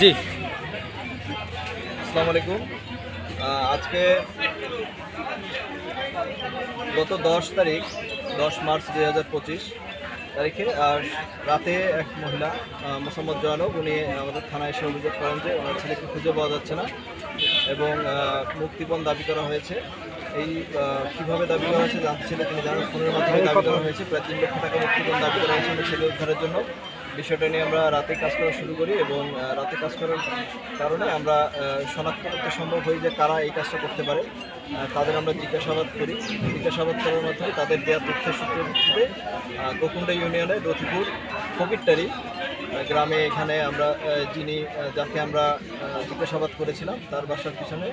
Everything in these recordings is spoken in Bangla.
জি, আসসালামু আলাইকুম। আজকে গত 10 মার্চ 2025 তারিখে রাতে এক মহিলা মোসাম্মদ জয়নব উনি আমাদের থানায় এসে অভিযোগ করেন যে ওনার ছেলেকে খুঁজে পাওয়া যাচ্ছে না এবং মুক্তিপণ দাবি করা হয়েছে। এই কীভাবে দাবি করা হয়েছে জানতে ছেলে তিনি জানান ফোনের মাধ্যমে দাবি করা হয়েছে প্রায় 3 লক্ষ টাকা মুক্তিপণ দাবি করা হয়েছে ওনার ছেলে উদ্ধারের জন্য। বিষয়টা নিয়ে আমরা রাতে কাজ করা শুরু করি এবং রাতে কাজ করার কারণে আমরা শনাক্ত করতে সম্ভব হই যে কারা এই কাজটা করতে পারে। তাদের আমরা জিজ্ঞাসাবাদ করি। জিজ্ঞাসাবাদ করার মাধ্যমে তাদের দেওয়া তথ্যের সূত্রের ভিত্তিতে গোকুন্ডা ইউনিয়নের রতিপুর ফকিরটারি গ্রামে এখানে আমরা যাকে আমরা জিজ্ঞাসাবাদ করেছিলাম তার বাসার পিছনে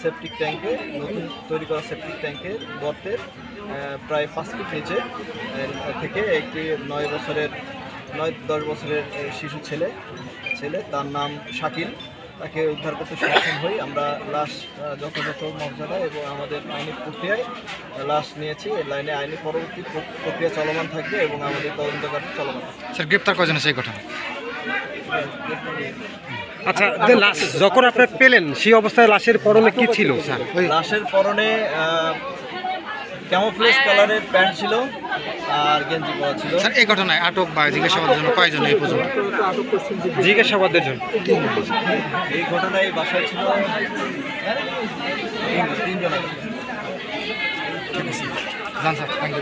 সেপটিক ট্যাঙ্কে নতুন তৈরি করা সেপটিক ট্যাঙ্কের গর্তের প্রায় 5 ফিট নিচে থেকে একটি 9-10 বছরের শিশু ছেলে তার নাম শাকিল, তাকে উদ্ধার করতে সক্ষম হই। আমরা লাশ যথাযথ মর্যাদা এবং আমাদের আইনি প্রক্রিয়ায় লাশ নিয়েছি। লাইনে আইনি পরবর্তী প্রক্রিয়া চলমান থাকবে এবং আমাদের তদন্ত কাজ চলমান থাকবে। স্যার গ্রেপ্তার করেছেন সেই ঘটনা? আচ্ছা, লাশ যখন আপনি পেলেন সেই অবস্থায় লাশের পরনে কি ছিল স্যার? লাশের পরনে ক্যামোফ্লেজ কালারের প্যান্ট ছিল আর গেঞ্জি পরা ছিল। স্যার এই ঘটনায় আটক বা জিজ্ঞাসাবাদের জন্য কয়জন এই পর্যন্ত? জিজ্ঞাসাবাদের জন্য এই ঘটনায় বাসায় ছিল 3 জন। জান স্যার, থ্যাংক ইউ।